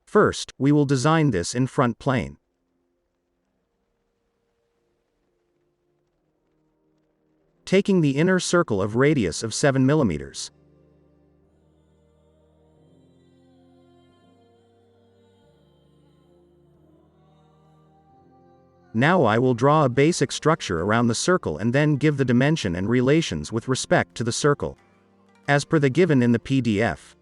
First, we will design this in front plane. Taking the inner circle of radius of 7 mm. Now I will draw a basic structure around the circle and then give the dimension and relations with respect to the circle, as per the given in the PDF.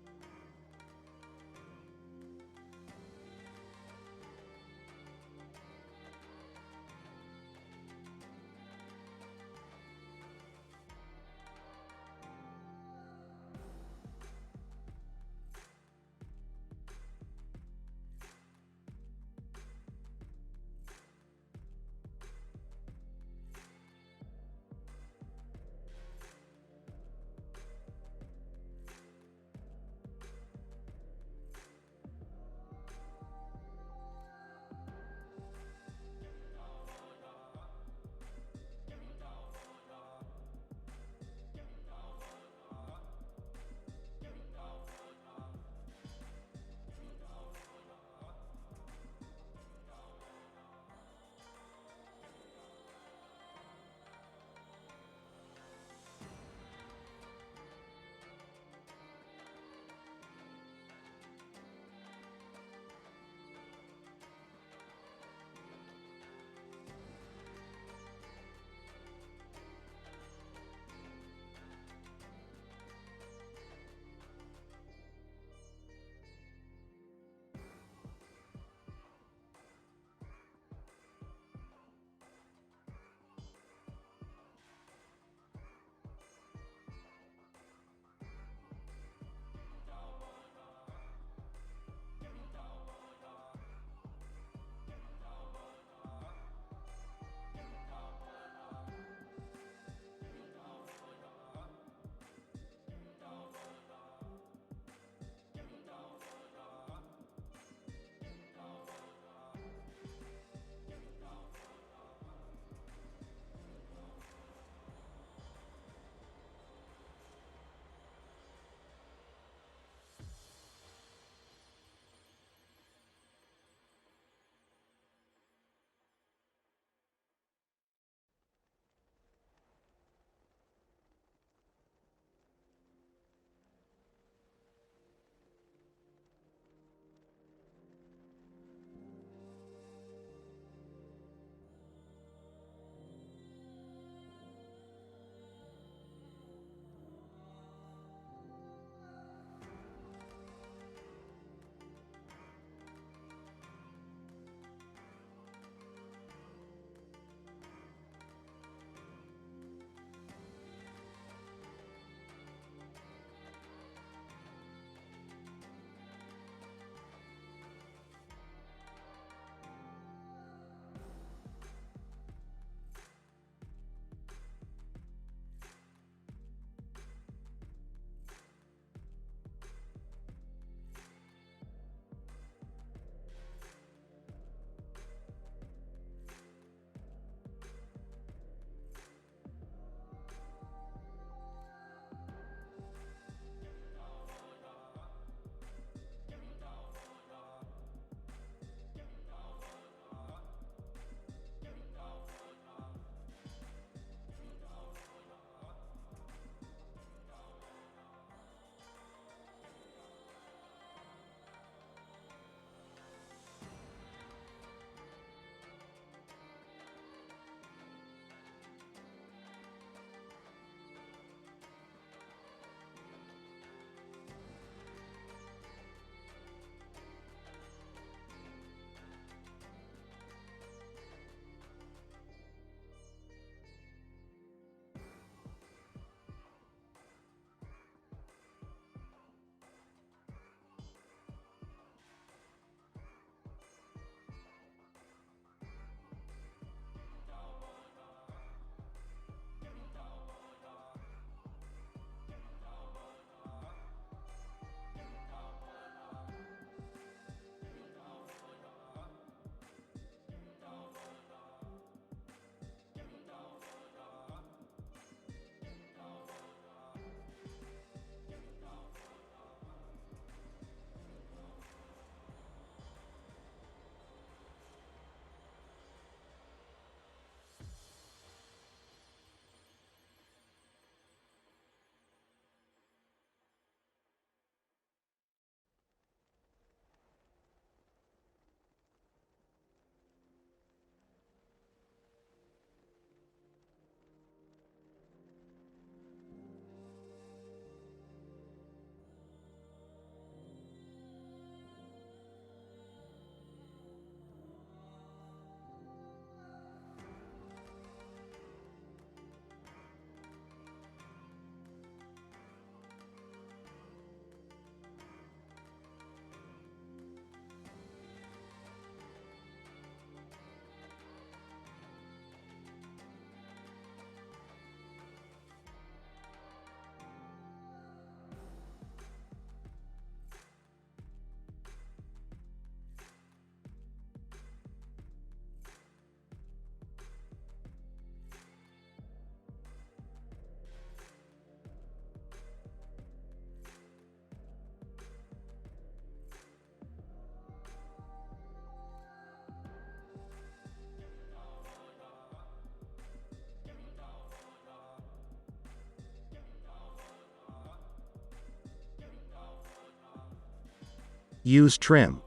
Use trim.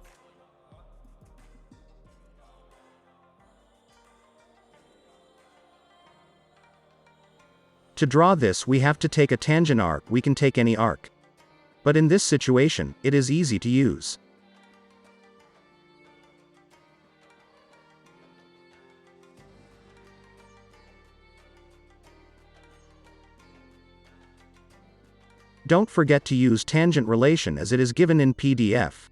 To draw this we have to take a tangent arc. We can take any arc. But in this situation, it is easy to use. Don't forget to use tangent relation as it is given in PDF.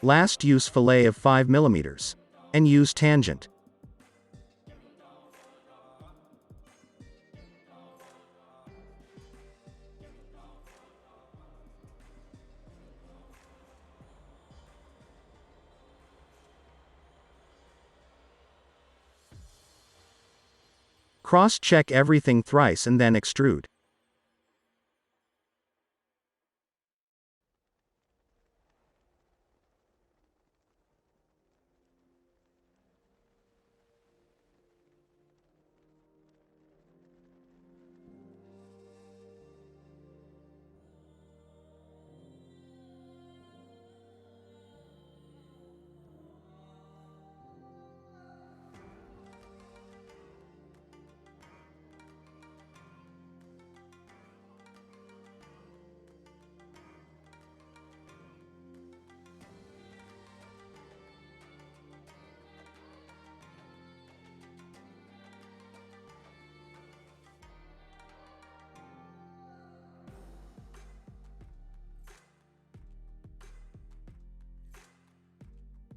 Last, use fillet of 5 mm. And use tangent. Cross-check everything thrice and then extrude.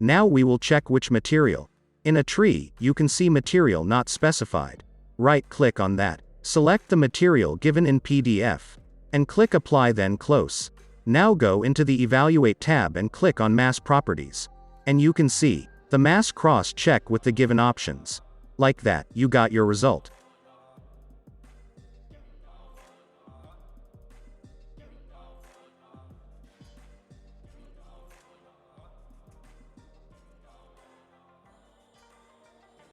Now we will check which material. In a tree, you can see material not specified. Right-click on that. Select the material given in PDF. And click Apply, then Close. Now go into the Evaluate tab and click on Mass Properties. And you can see the mass cross-check with the given options. Like that, you got your result.